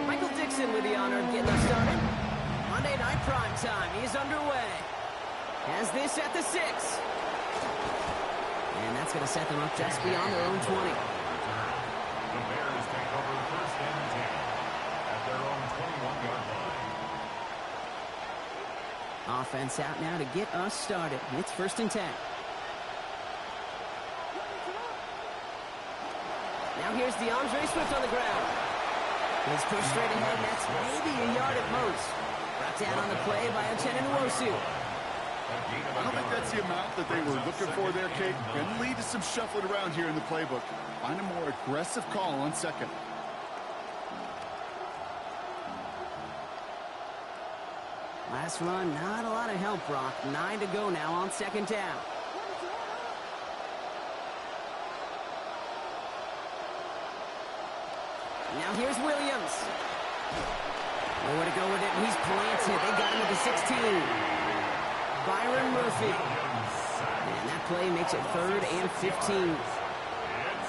Michael Dixon with the honor of getting us started. Monday Night Prime Time is underway. Has this at the 6. And that's going to set them up just beyond their own 20. The Bears take over first and 10 at their own 21-yard line. Offense out now to get us started. It's first and 10. Now here's DeAndre Swift on the ground. He's pushed straight ahead, and that's maybe a yard at most. Brought down on the play by Uchenna Nwosu. I don't think that's the amount that they were looking for there, Kate. Going to lead to some shuffling around here in the playbook. Find a more aggressive call on second. Last run, not a lot of help, Brock. 9 to go now on second down. Now here's Williams. Nowhere to go with it, and he's planted. They got him at the 16. Byron Murphy. And that play makes it 3rd and 15.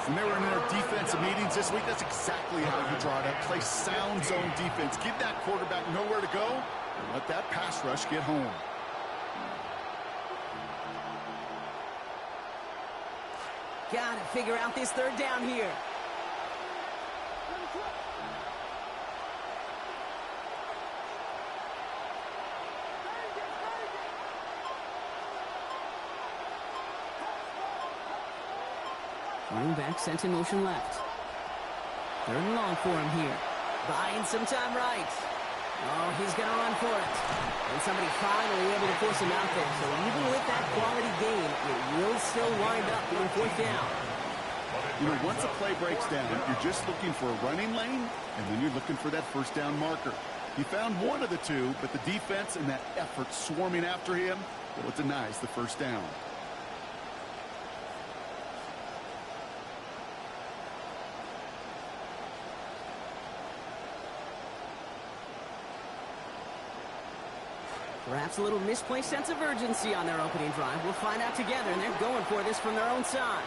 When they were in their defensive meetings this week, that's exactly how you draw it up. Play sound zone defense. Give that quarterback nowhere to go, and let that pass rush get home. Got to figure out this 3rd down here. Running back sent in motion left. 3rd and long for him here. Buying some time right. Oh, he's going to run for it. And somebody finally able to force him out there. So even with that quality gain, it will still wind up being 4th down. You know, once a play breaks down, you're just looking for a running lane, and then you're looking for that first down marker. He found one of the two, but the defense and that effort swarming after him, well, it denies the first down. Perhaps a little misplaced sense of urgency on their opening drive. We'll find out together, and they're going for this from their own side.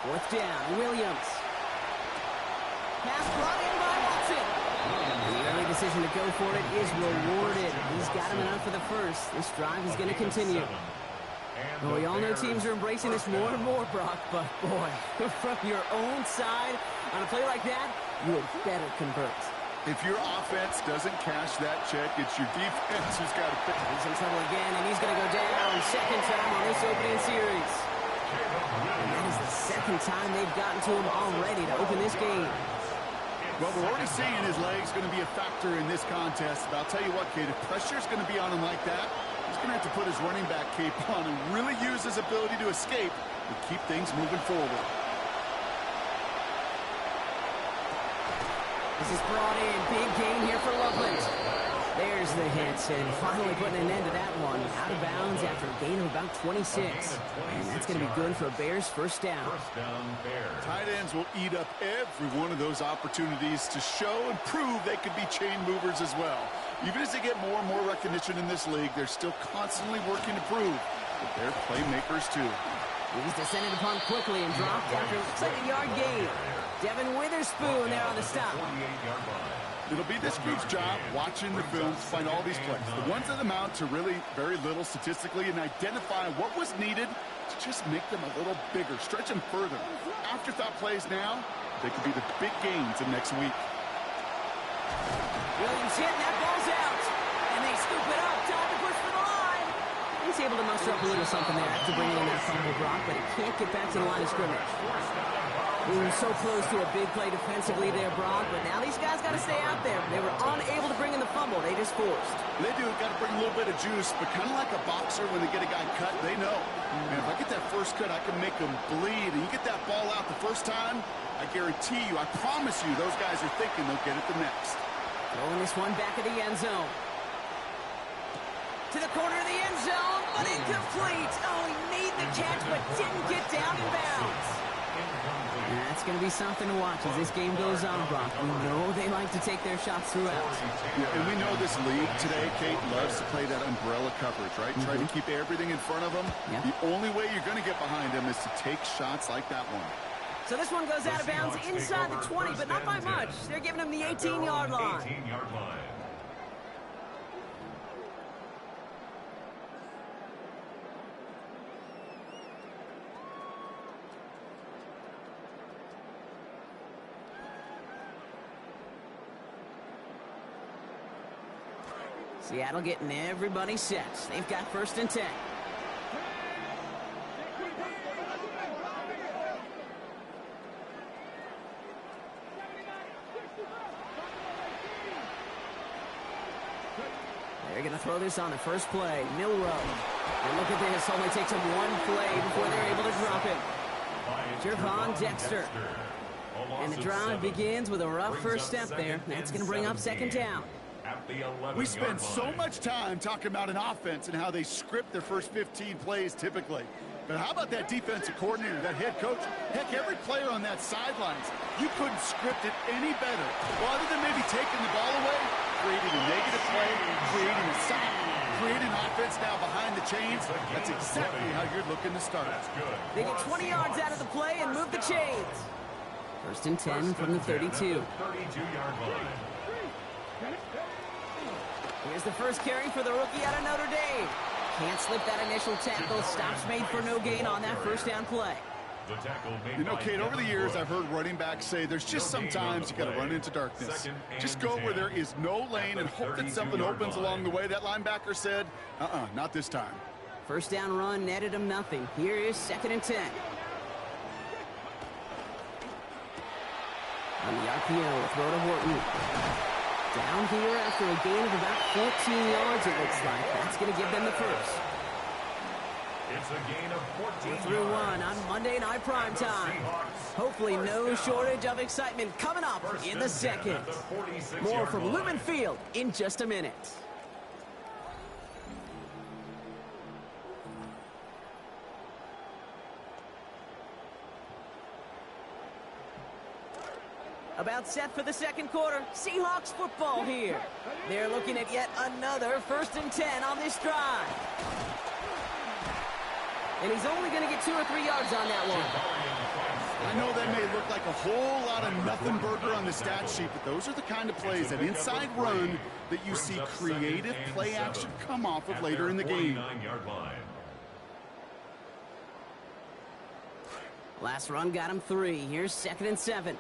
Fourth down, Williams. Pass brought in by Watson. The early decision to go for it is rewarded. He's got him enough for the first. This drive is going to continue. Well, we all know teams are embracing this more and more, Brock, but boy, from your own side, on a play like that, you had better convert. If your offense doesn't cash that check, it's your defense who's got to pick. He's in trouble again, and he's going to go down 2nd time on this opening series. And that is the 2nd time they've gotten to him already to open this game. Well, we're already seeing his legs going to be a factor in this contest. But I'll tell you what, Kate, if pressure's going to be on him like that, he's going to have to put his running back cape on and really use his ability to escape and keep things moving forward. This is brought in. Big gain here for Loveland. There's the hit, and finally putting an end to that one. Out of bounds after a gain of about 26. And that's going to be good for Bears' first down. Tight ends will eat up every one of those opportunities to show and prove they could be chain movers as well. Even as they get more and more recognition in this league, they're still constantly working to prove that they're playmakers too. He's descended upon quickly and dropped after looks like a yard gain. Devin Witherspoon there on the stop. It'll be this group's job watching the film to find all these plays. The ones that amount to really very little statistically and identify what was needed to just make them a little bigger, stretch them further. Afterthought plays now, they could be the big gains of next week. Williams hit, and that ball's out. And they scoop it up. Time to push for the line. He's able to muster up a little something there after bringing in that fumble, Brock, but he can't get back to the line of scrimmage. We were so close to a big play defensively there, Brock, but now these guys got to stay out there. They were unable to bring in the fumble. They just forced. They do. Got to bring a little bit of juice, but kind of like a boxer when they get a guy cut, they know. Man, if I get that first cut, I can make them bleed. And you get that ball out the first time, I guarantee you, I promise you, those guys are thinking they'll get it the next. Throwing this one back at the end zone. To the corner of the end zone, but incomplete. Oh, he made the catch, but didn't get down in bounds. That's going to be something to watch as this game goes on, Brock. We know they like to take their shots throughout. Yeah, and we know this league today, Kate, loves to play that umbrella coverage, right? Try to keep everything in front of them. Yeah. The only way you're going to get behind them is to take shots like that one. So this one goes out of bounds inside the 20, but not by much. They're giving him the 18-yard line. 18-yard line. Seattle getting everybody set. They've got 1st and 10. They're going to throw this on the first play. Milrow. And look at this. Only takes them one play before they're able to drop it. Jervon Dexter. And the drive begins with a rough first step there. That's going to bring up 2nd down. We spend so much time talking about an offense and how they script their first 15 plays typically. But how about that defensive coordinator, that head coach? Heck, every player on that sidelines, you couldn't script it any better. Well, other than maybe taking the ball away, creating a negative play, creating a sack, creating an offense now behind the chains. That's exactly how you're looking to start. They get 20 yards out of the play and move the chains. 1st and 10 from the 32. 32-yard line. Here's the first carry for the rookie out of Notre Dame. Can't slip that initial tackle. Stops made for no gain on that first down play. You know, Kate, over the years, I've heard running backs say there's just sometimes you got to run into darkness. Just go where there is no lane and hope that something opens along the way. That linebacker said, not this time. First down run netted him nothing. Here is 2nd and 10. On the RPO, throw to Horton. Down here after a gain of about 14 yards, it looks like. That's going to give them the first. It's a gain of 14 We're through one on Monday Night Primetime. Hopefully no shortage of excitement coming up in the second. More from Lumen Field in just a minute. About set for the second quarter. Seahawks football here. They're looking at yet another 1st and 10 on this drive. And he's only going to get 2 or 3 yards on that one. I know that may look like a whole lot of nothing burger on the stat sheet, but those are the kind of plays, that inside run, that you see creative play action come off of later in the game. Last run got him 3. Here's 2nd and 7.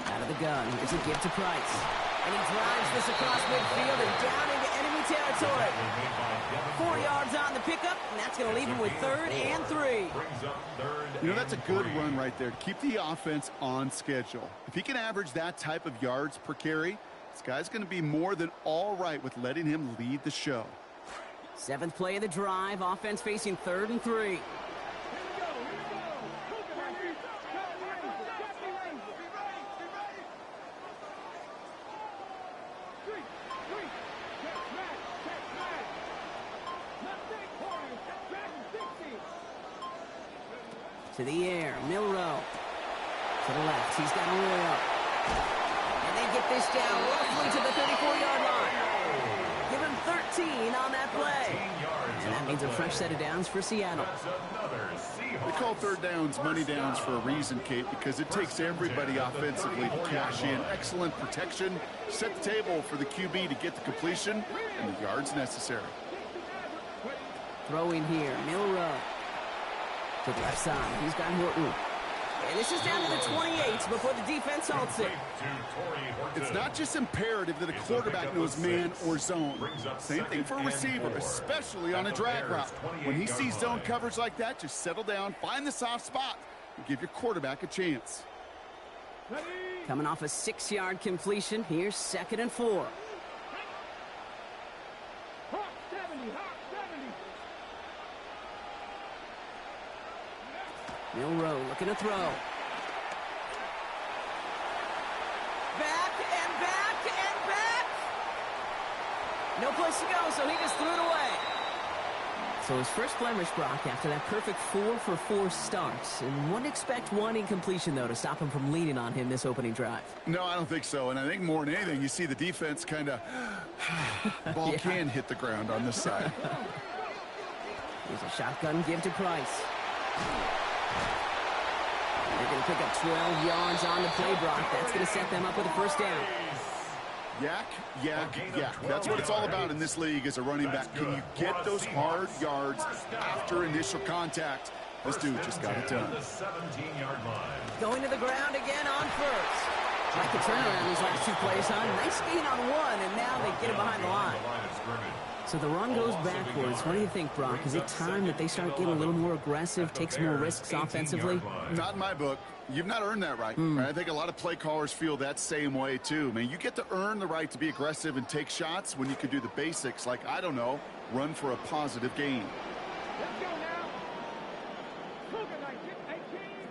Out of the gun. Here's a give to Price. And he drives this across midfield and down into enemy territory. 4 yards on the pickup, and that's going to leave him with 3rd and 3. You know, that's a good run right there to keep the offense on schedule. If he can average that type of yards per carry, this guy's going to be more than all right with letting him lead the show. 7th play of the drive. Offense facing 3rd and 3. To the air, Milrow. To the left, he's got Arroyo. And they get this down roughly to the 34-yard line. Give him 13 on that play. And that means a fresh set of downs for Seattle. They call 3rd downs money downs for a reason, Kate, because it takes everybody offensively to cash in. Excellent protection, set the table for the QB to get the completion and the yards necessary. Throwing here, Milrow. To the left side, he's got Horton. And this is down to the 28 before the defense halts it. It's not just imperative that a quarterback knows man or zone. Same thing for a receiver, especially on a drag route. When he sees zone coverage like that, just settle down, find the soft spot, and give your quarterback a chance. Coming off a 6-yard completion, here's 2nd and 4. Milrow looking to throw. Back and back and back. No place to go, so he just threw it away. So his first blemish, Brock, after that perfect 4-for-4 start. And wouldn't expect one incompletion, though, to stop him from leaning on him this opening drive. No, I don't think so. And I think more than anything, you see the defense kind of ball can hit the ground on this side. Here's a shotgun give to Price. They're going to pick up 12 yards on the play, Brock. That's going to set them up with a first down. Yak. That's what it's all about in this league as a running back. Can you get those hard yards after initial contact? This dude just got it done. Going to the ground again on first. Like the turnaround these last two plays, huh? Nice gain on one, and now they get it behind the line. So the run goes backwards. What do you think, Brock? Is it time that they start getting a little more aggressive, take some more risks offensively? Not in my book. You've not earned that right. I think a lot of play callers feel that same way, too. Man, you get to earn the right to be aggressive and take shots when you can do the basics, like, I don't know, run for a positive gain. Let's go now. Cook 18,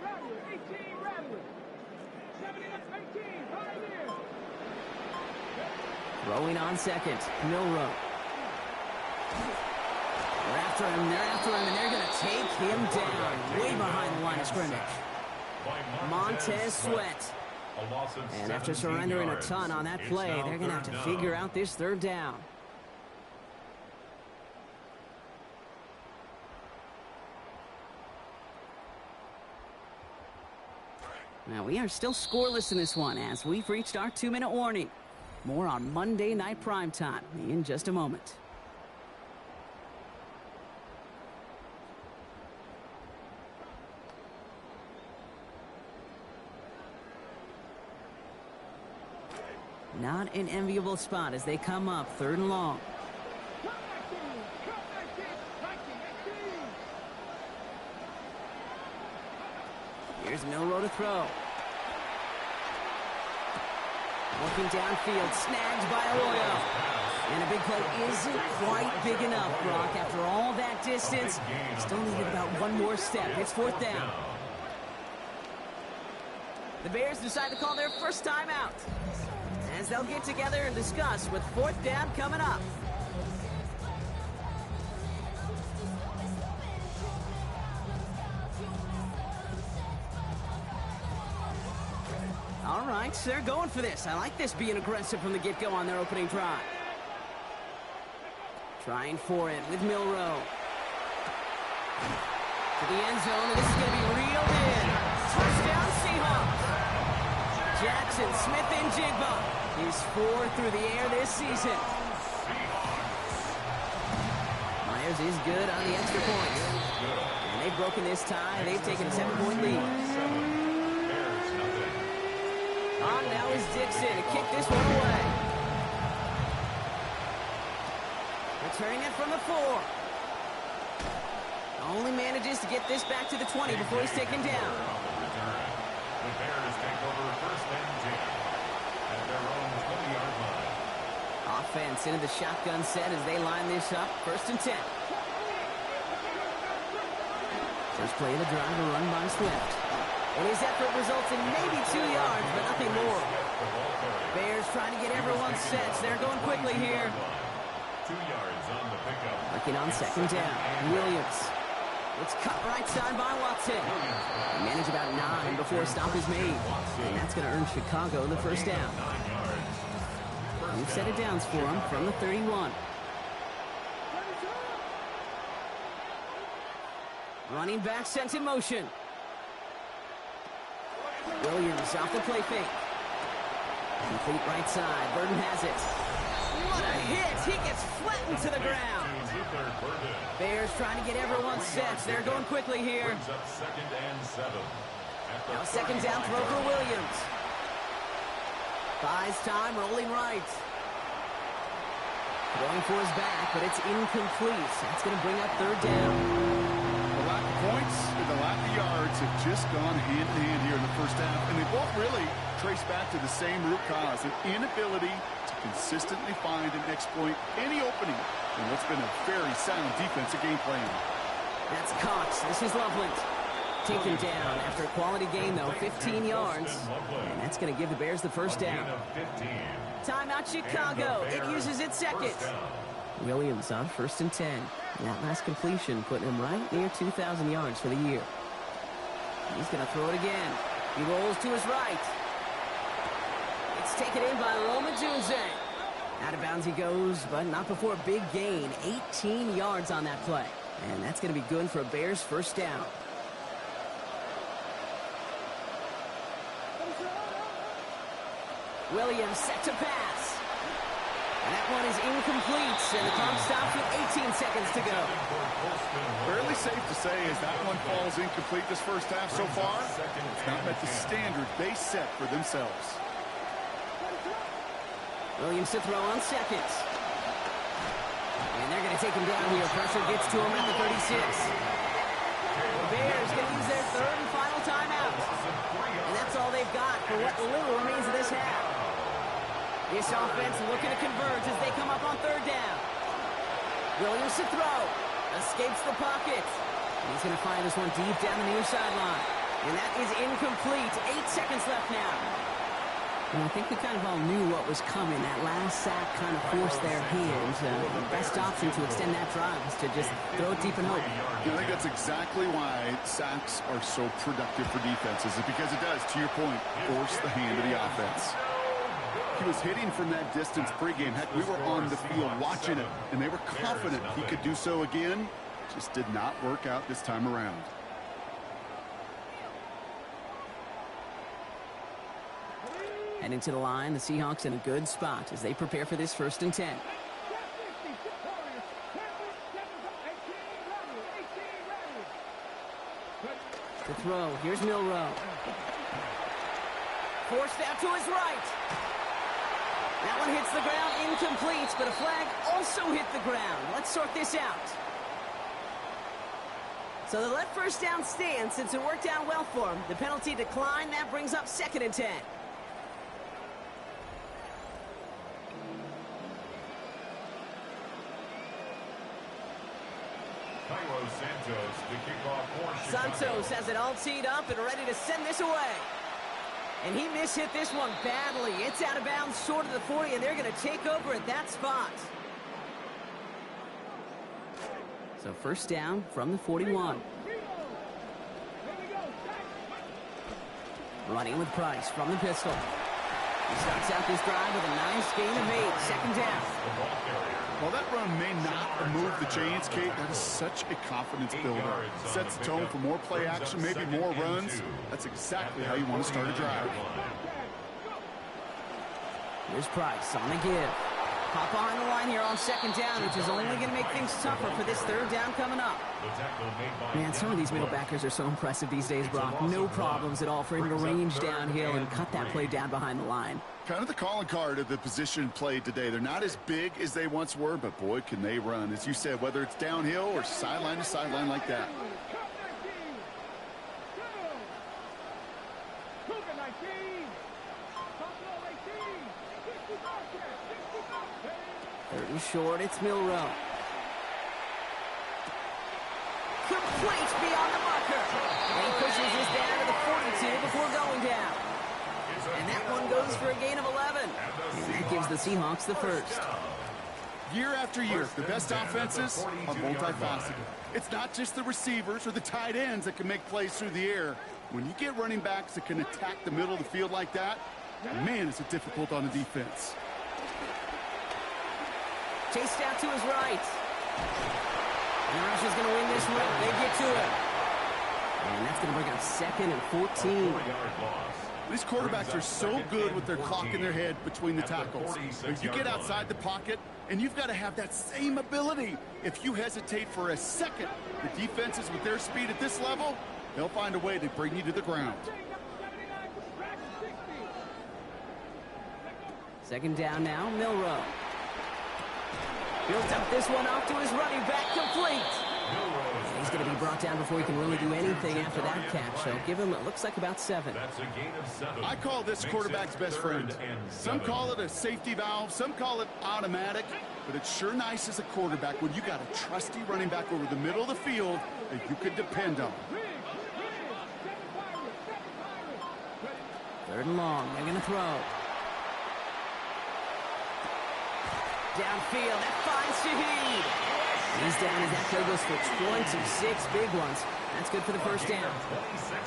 Rattler, 18, Rattler. 18, right here. Throwing on second, Milrow. They're after him, and they're going to take him down way behind the line of scrimmage. Montez Sweat. And after surrendering a ton on that play, they're going to have to figure out this third down. Now, we are still scoreless in this one as we've reached our 2-minute warning. More on Monday Night Primetime in just a moment. Not an enviable spot as they come up 3rd and long. Here's Milrow to throw. Working downfield, snagged by Arroyo. And a big play isn't quite big enough, Brock. After all that distance, still needed about one more step. It's 4th down. The Bears decide to call their first timeout, as they'll get together and discuss with 4th down coming up. All right, so they're going for this. I like this being aggressive from the get-go on their opening drive. Trying for it with Milrow. To the end zone, and this is going to be reeled in. Touchdown, Seahawks. Jackson Smith-Njigba is 4 through the air this season. Myers is good on the extra point. And they've broken this tie. They've taken a 7-point lead. On now is Dixon to kick this one away. Returning it from the 4. Only manages to get this back to the 20 before he's taken down. The Bears take over 1st and 10 at their own 20-yard line. Offense into the shotgun set as they line this up. 1st and 10. First play of the drive, a run by Swift. And his effort results in maybe 2 yards, but nothing more. Bears trying to get everyone set. They're going quickly here. 2 yards on the pickup. Looking on 2nd down. Williams. It's cut right side by Watson. They manage about 9 before a stop is made. And that's going to earn Chicago the first down. We've set it downs for him from the 31. Running back sent in motion. Williams off the play fake. Complete right side. Burden has it. What a hit. He gets flattened to the ground. Bears trying to get everyone set. They're going quickly here. Now 2nd down throw for Williams. Buys time, rolling right. Going for his back, but it's incomplete. That's going to bring up 3rd down. The lack of points and the lack of yards have just gone hand in hand here in the first half, and they both really trace back to the same root cause, an inability to consistently find and exploit any opening in what's been a very sound defensive game plan. That's Cox. This is Loveland. Taken down after a quality gain, though, 15 yards. And that's going to give the Bears the first down. Timeout, Chicago. It uses its 2nd. Williams on 1st and 10. And that last completion putting him right near 2,000 yards for the year. He's going to throw it again. He rolls to his right. It's taken in by Roman Junze. Out of bounds he goes, but not before a big gain. 18 yards on that play. And that's going to be good for a Bears first down. Williams set to pass. And that one is incomplete, and the clock stops with 18 seconds to go. Fairly safe to say as that one falls incomplete this first half so far, it's not met the standard they set for themselves. Williams to throw on 2nd. And they're going to take him down here. Pressure gets to him at the 36. The Bears going to use their 3rd and final timeout. And that's all they've got for what little remains of this half. This offense looking to converge as they come up on 3rd down. Williams to throw. Escapes the pocket. And he's going to fire this one deep down the near sideline. And that is incomplete. 8 seconds left now. Well, I think we kind of all knew what was coming. That last sack kind of forced their hands. The best option to extend that drive is to just throw it deep and hope. I think that's exactly why sacks are so productive for defenses. It's because it does, to your point, force the hand of the offense. He was hitting from that distance pregame. Heck, we were on the field watching it, and they were confident he could do so again. Just did not work out this time around. Heading to the line, the Seahawks in a good spot as they prepare for this 1st and 10. To throw, here's Milroe. Forced out to his right. That one hits the ground, incomplete, but a flag also hit the ground. Let's sort this out. So they let 1st down stand since it worked out well for him. The penalty declined. That brings up 2nd and 10. Santos has it all teed up and ready to send this away. And he mishit this one badly. It's out of bounds short of the 40, and they're going to take over at that spot. So 1st down from the 41. Running with Price from the pistol. He starts out this drive with a nice gain of 8. 2nd down. While that run may not remove the chains, Kate, that is such a confidence builder. Sets the tone for more play action, maybe more runs. That's exactly how you want to start a drive. Here's Price on the give. Pop behind the line here on 2nd down, which is only going to make things tougher for this 3rd down coming up. Man, some of these middle backers are so impressive these days, Brock. No problems at all for him to range downhill and cut that play down behind the line. Kind of the calling card of the position played today. They're not as big as they once were, but boy, can they run. As you said, whether it's downhill or sideline to sideline like that. Third and short, it's Milroe. Complete beyond the marker. And he pushes this down to the 42 before going down. And that one goes for a gain of 11. And that gives the Seahawks the 1st. Year after year, the best offenses are multifaceted. It's not just the receivers or the tight ends that can make plays through the air. When you get running backs that can attack the middle of the field like that, man, is it difficult on the defense. Chased out to his right. And the rusher's going to win this one. They get to it. And that's going to bring up 2nd and 14. These quarterbacks are so good with their clock in their head between the tackles. If you get outside the pocket, and you've got to have that same ability. If you hesitate for a second, the defenses with their speed at this level, they'll find a way to bring you to the ground. 2nd down now, Milroe. He'll dump this one off to his running back, complete. He's going to be brought down before he can really do anything after that catch. So give him, it looks like about 7. I call this quarterback's best friend. Some call it a safety valve, some call it automatic, but it's sure nice as a quarterback when you got a trusty running back over the middle of the field that you could depend on. 3rd and long, they're going to throw. Downfield, that finds Shaheed. He's down as that play goes for 26 big ones. That's good for the first down.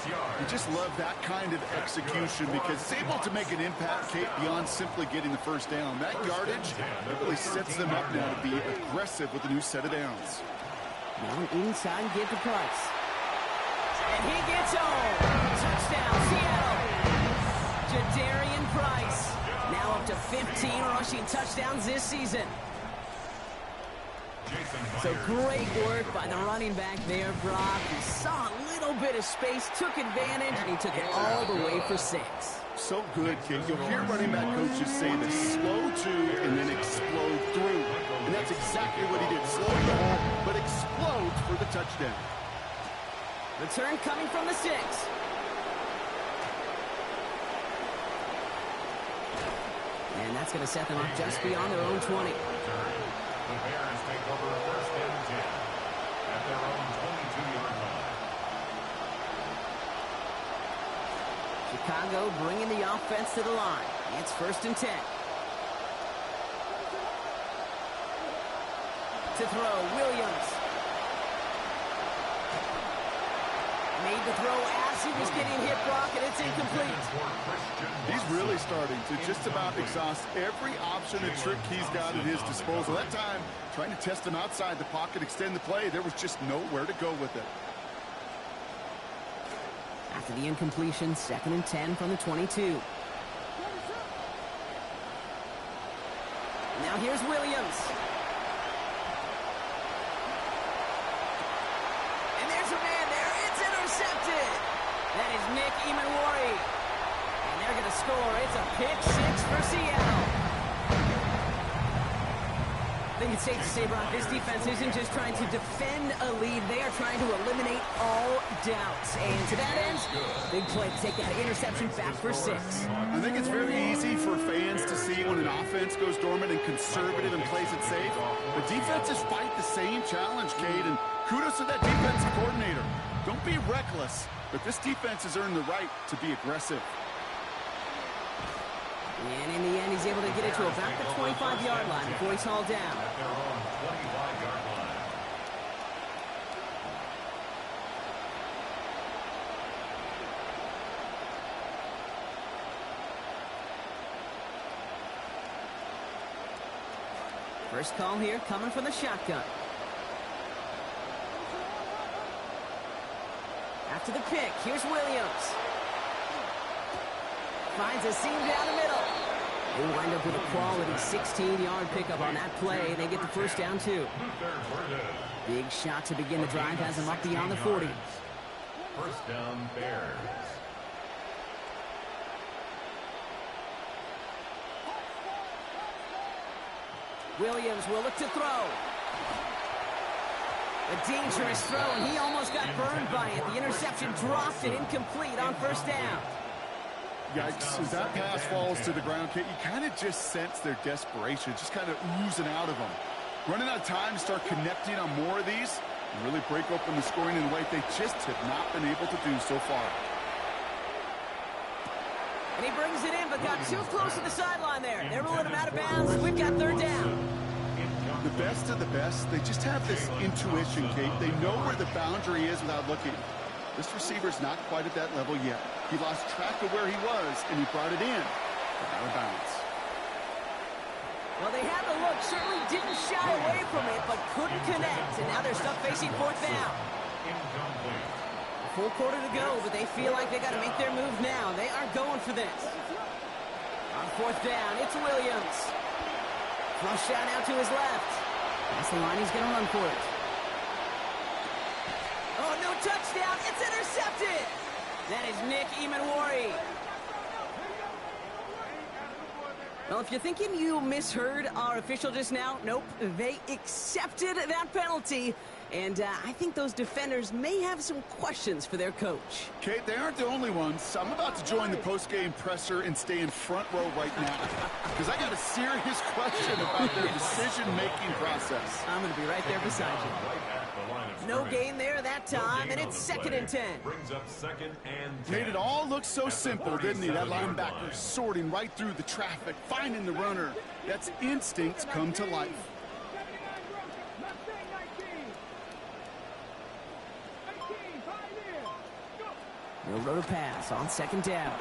You just love that kind of execution because it's able to make an impact, Kate, beyond simply getting the first down. That yardage, it really sets them up now to be aggressive with a new set of downs. Now inside, get to Price. And he gets home. Touchdown, Seattle. Jadarian Price. Now up to 15 rushing touchdowns this season. So great work by the running back there, Brock. He saw a little bit of space, took advantage, and he took it all the way for 6. So good, kid. You'll hear running back coaches say this: slow to and then explode through. And that's exactly what he did. Slow to the hole, but explodes for the touchdown. Return coming from the 6. And that's going to set them up just beyond their own 20. The Bears take over first and 10 at their own 22-yard line. Chicago bringing the offense to the line. It's first and 10. To throw, Williams. Made the throw as he was getting hit, Brock, and it's incomplete. He's really starting to just about exhaust every option and trick he's got at his disposal. That time, trying to test him outside the pocket, extend the play, there was just nowhere to go with it. After the incompletion, second and 10 from the 22. Now here's Williams. And there's a man there. It's intercepted. That is Nick Emanwari. And they're going to score. It's a pick 6 for Seattle. I think it's safe to say, Brock, this defense isn't just trying to defend a lead. They are trying to eliminate all doubts. And to that end, big play to take that interception back for 6. I think it's very easy for fans to see when an offense goes dormant and conservative and plays it safe. The defenses fight the same challenge, Cade, and kudos to that defensive coordinator. Don't be reckless, but this defense has earned the right to be aggressive. And in the end, he's able to get it to about the 25-yard line before he's hauled down. At their own 25-yard line. First call here coming from the shotgun. After the pick, here's Williams. Finds a seam down the middle. They wind up with a quality 16-yard pickup on that play. They get the first down, too. Big shot to begin the drive has them up beyond the 40. First down, Bears. Williams will look to throw. A dangerous throw, and he almost got burned by it. The interception dropped it incomplete on first down. Yikes, as that pass falls to the ground, Kate, you kind of just sense their desperation, just kind of oozing out of them. Running out of time to start connecting on more of these and really break open the scoring in a way they just have not been able to do so far. And he brings it in, but got too close to the sideline there. They're ruling him out of bounds. We've got third down. The best of the best, they just have this intuition, Kate. They know where the boundary is without looking. This receiver's not quite at that level yet. He lost track of where he was, and he brought it in. But out of bounds. Well, they had the look, certainly didn't shy away from it, but couldn't connect. And now they're stuck facing fourth down. A full quarter to go, but they feel like they got to make their move now. They are going for this. On fourth down, it's Williams. Flush shot out to his left. That's the line, he's going to run for it. Oh, no touchdown. It's intercepted. That is Nick Emanwari. Well, if you're thinking you misheard our official just now, nope. They accepted that penalty. And I think those defenders may have some questions for their coach. Kate, they aren't the only ones. I'm about to join the post-game presser and stay in front row right now. Because I got a serious question about their decision-making process. I'm going to be right there beside you. the line of No scrimmage. gain there that time, and it's 2nd and 10. Brings up 2nd and 10. Made it all look so simple, didn't he? That 37-yard linebacker line. sorting right through the traffic, finding the runner. That's instincts come to life. 79 Broncos, Mustang 19. 19, 5 there. Go. No road to pass on 2nd down.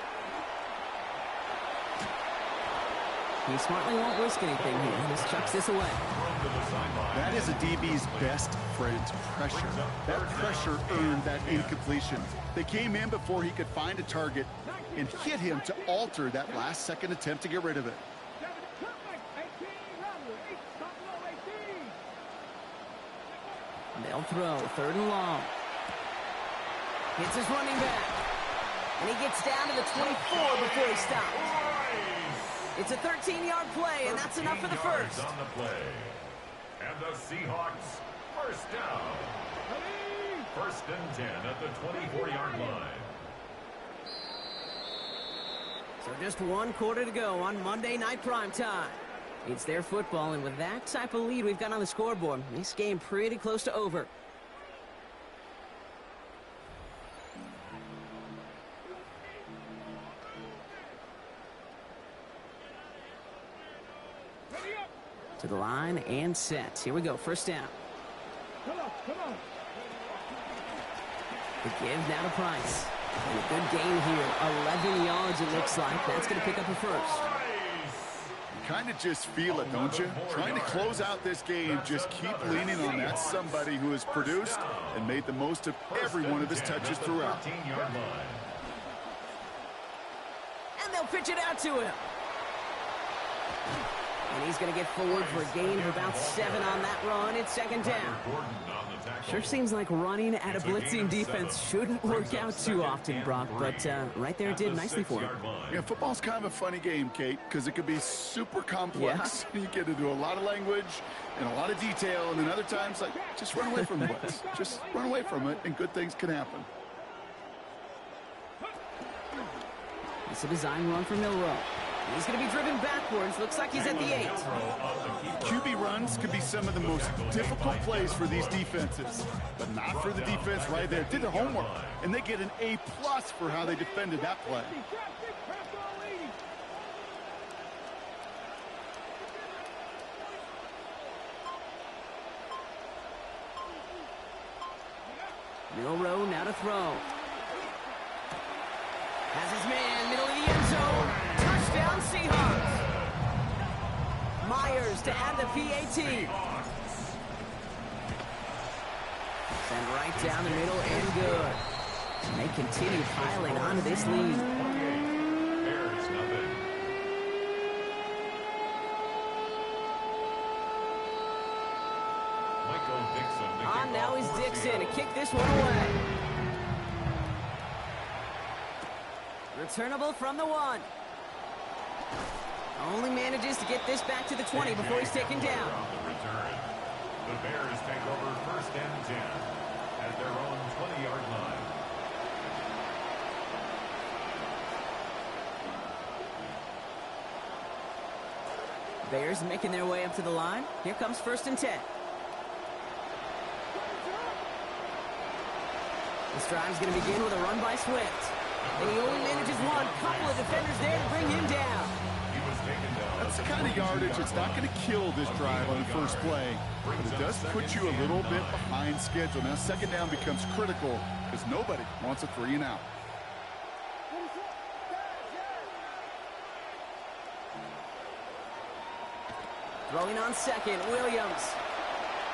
He smartly won't risk anything here. He just chucks this away. Thrown to the sideline. That is a DB's best friend, pressure. That pressure earned that incompletion. They came in before he could find a target and hit him to alter that last-second attempt to get rid of it. 18, Robert, 8, Buffalo 18. They'll throw 3rd and long. Hits his running back. And he gets down to the 24 before he stops. It's a 13-yard play, and that's enough for the 13 yards first. on the play. And the Seahawks, first down. 1st and 10 at the 24-yard line. So just 1 quarter to go on Monday Night Primetime. It's their football, and with that type of lead we've got on the scoreboard, this game pretty close to over. To the line and set. Here we go. 1st down. Come on, come on. The give now to Price. And a good gain here. 11 yards it looks like. That's going to pick up a first. You kind of just feel it, don't you? Trying to close out this game, just keep leaning on that somebody who has produced and made the most of every one of his touches throughout. 13-yard line. And they'll pitch it out to him. And he's going to get forward for a gain of about 7 on that run. It's 2nd down. Gordon on the tackle. Sure seems like running at a blitzing defense shouldn't work out too often, Brock, but right there it did nicely for him. Yeah, football's kind of a funny game, Kate, because it could be super complex. You get into a lot of language and a lot of detail, and then other times, like, just run away from the blitz. Just run away from it, and good things can happen. It's a design run for Milroe. He's going to be driven backwards. Looks like he's at the 8. QB runs can be some of the most difficult plays for these defenses, but not for the defense right there. Did their homework, and they get an A+ for how they defended that play. Milroe now to throw. Has his man, middle of the end zone. Touchdown, Seahawks. Myers to add the PAT. Send right down the middle and good. And they continue piling onto this lead. Bears nothing. Michael Dixon. to On kick now off is for Dixon to Seattle. kick this one away. Returnable from the 1. Only manages to get this back to the 20 before he's taken down. On the return. The Bears take over 1st and 10 at their own 20-yard line. Bears making their way up to the line. Here comes 1st and 10. This drive's going to begin with a run by Swift. And he only manages one. Couple of defenders there to bring him down. He was taken down. That's the kind of yardage that's not going to kill this drive on the first play, but it does put you a little bit behind schedule. Now 2nd down becomes critical because nobody wants a 3 and out. Throwing on 2nd, Williams.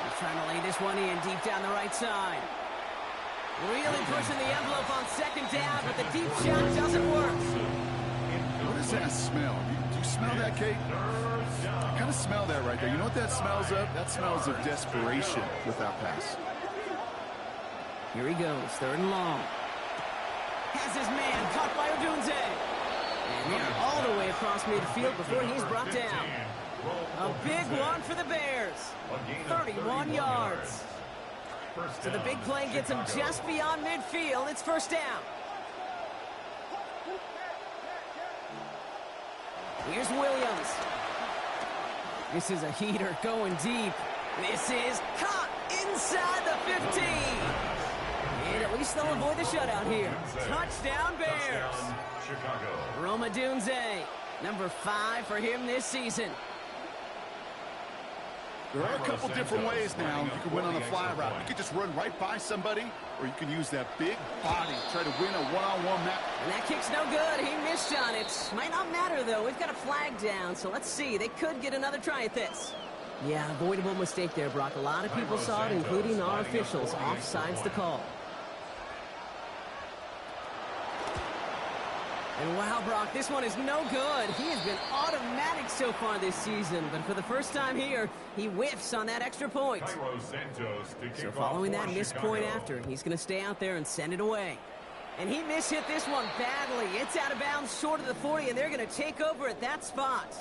He's trying to lay this one in deep down the right side. Really pushing the envelope on 2nd down, but the deep shot doesn't work. What does that smell? Do you smell that, Kate? I kind of smell that right there. You know what that smells of? That smells of desperation with that pass. Here he goes, 3rd and long. Has his man caught by Odunze. And they're all the way across midfield before he's brought down. A big one for the Bears. 31 yards. So the big play gets him just beyond midfield. It's 1st down. Here's Williams. This is a heater going deep. This is caught inside the least they'll avoid the shutout here. Touchdown, Bears. Touchdown, Chicago. Roma Dunze, number 5 for him this season. There are a couple different ways now. You can win on the fly route. You can just run right by somebody, or you can use that big body, try to win a one-on-one match. And that kick's no good. He missed on it. Might not matter, though. We've got a flag down, so let's see. They could get another try at this. Yeah, avoidable mistake there, Brock. A lot of people saw it, including our officials. Offside's the call. And wow, Brock, this one is no good. He has been automatic so far this season, but for the first time here, he whiffs on that extra point. So following that missed point after, he's going to stay out there and send it away. And he mishit this one badly. It's out of bounds short of the 40, and they're going to take over at that spot.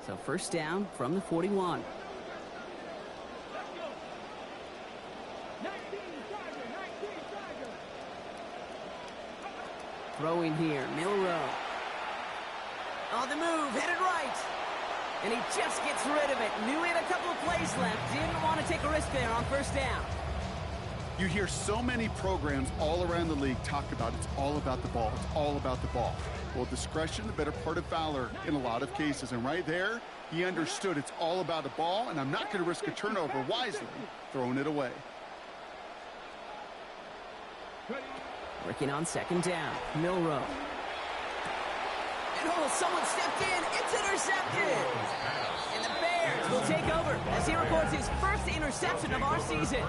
So first down from the 41. Throwing here, Milrow. On the move, headed right. And he just gets rid of it. Knew he had a couple of plays left. Didn't want to take a risk there on first down. You hear so many programs all around the league talk about it's all about the ball. It's all about the ball. Well, discretion, the better part of valor in a lot of cases. And right there, he understood it's all about the ball, and I'm not going to risk a turnover wisely, throwing it away. Working on second down, Milrow. And oh, someone stepped in. It's intercepted. And the Bears will take over as he records his first interception of our season.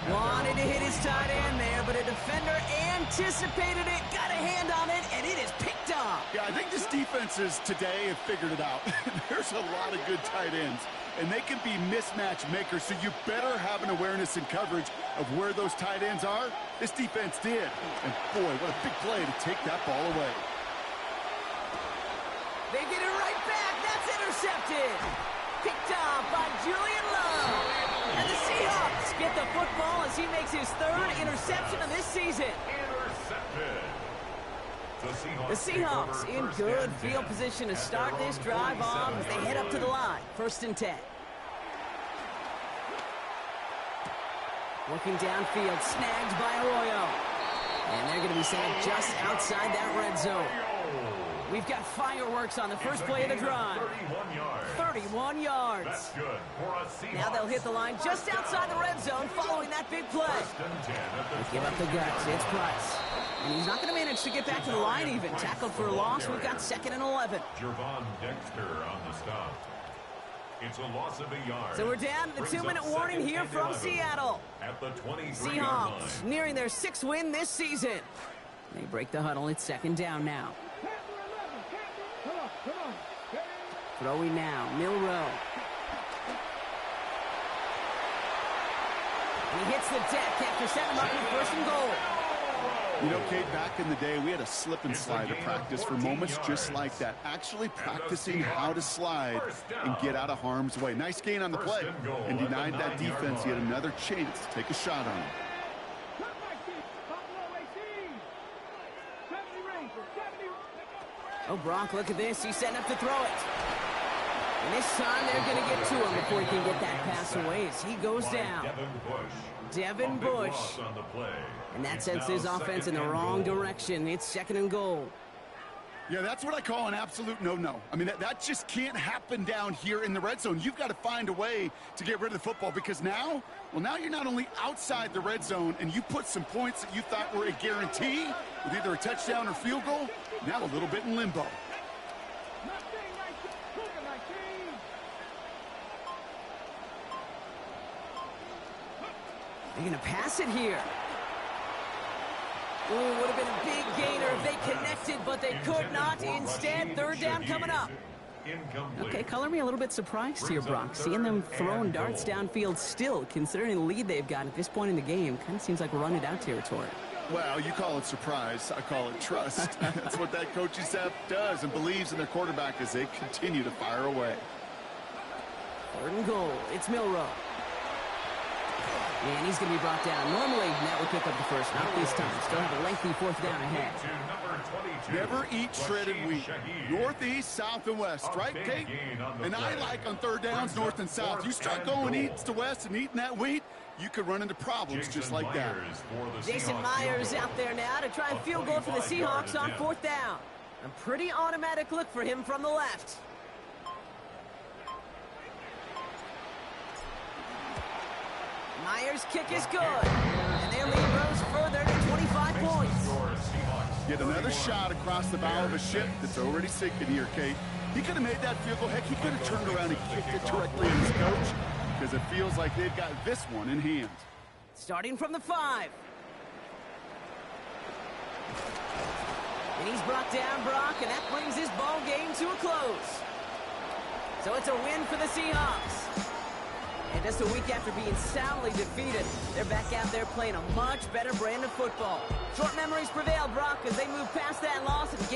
Wanted to hit his tight end there, but a defender anticipated it, got a hand on it, and it is picked off. Yeah, I think this defenses today have figured it out. There's a lot of good tight ends, and they can be mismatch makers, so you better have an awareness and coverage of where those tight ends are. This defense did. And boy, what a big play to take that ball away. They get it right back. That's intercepted. Picked off by Julian Love. And the Seahawks get the football as he makes his third interception of this season. Intercepted. The Seahawks in good field position to start this drive off as they head up to the line. 1st and 10. Looking downfield, snagged by Arroyo. And they're going to be sacked just outside that red zone. We've got fireworks on the first play of the drive. 31 yards. That's good for a Seahawks. Now they'll hit the line just outside the red zone following that big play. They give up the guts. It's Price. And he's not going to manage to get back to the line even. Tackled for a loss. We've got 2nd and 11. Jervon Dexter on the stop. It's a loss of a yard. So we're down to the 2-minute warning here from Seattle. At the 23-yard Seahawks line. nearing their 6th win this season. They break the huddle. It's 2nd down now. Throwing now, Milrow. And he hits the deck after setting him up with 1st and goal. You know, Kate, back in the day, we had a slip and slide to practice for moments just like that. Actually practicing how to slide and get out of harm's way. Nice gain on the play and denied that defense yet another chance to take a shot on him. Oh, Brock, look at this. He's setting up to throw it. And this time they're going to get to him before he can get that pass away as he goes down. Devin Bush. And that sends his offense in the wrong direction. It's 2nd and goal. Yeah, that's what I call an absolute no-no. I mean, that just can't happen down here in the red zone. You've got to find a way to get rid of the football because now you're not only outside the red zone and you put some points that you thought were a guarantee with either a touchdown or field goal, now a little bit in limbo. They're going to pass it here. Ooh, would have been a big gainer if they connected, but they could not. Instead, 3rd down coming up. Okay, color me a little bit surprised here, Brock. Seeing them throwing darts downfield still, considering the lead they've got at this point in the game, kind of seems like run it out territory. Well, you call it surprise. I call it trust. That's what that coaching staff does and believes in their quarterback as they continue to fire away. 3rd and goal. It's Milrow. And he's going to be brought down. Normally, Matt would pick up the first. Not this time. Still have a lengthy fourth down ahead. Never eat shredded wheat. Northeast, south, and west, right, Kate? And I like on third downs, north and south. You start going east to west and eating that wheat, you could run into problems just like that. Jason Myers out there now to try and field goal for the Seahawks on fourth down. A pretty automatic look for him from the left. Myers' kick is good. And their lead grows further to 25 points. Yet another shot across the bow of a ship that's already sinking here, Kate. He could have made that field goal. Heck, he could have turned around and kicked it directly at his coach because it feels like they've got this one in hand. Starting from the 5. And he's brought down, Brock, and that brings his ball game to a close. So it's a win for the Seahawks. And just a week after being soundly defeated, they're back out there playing a much better brand of football. Short memories prevail, Brock, as they move past that loss and give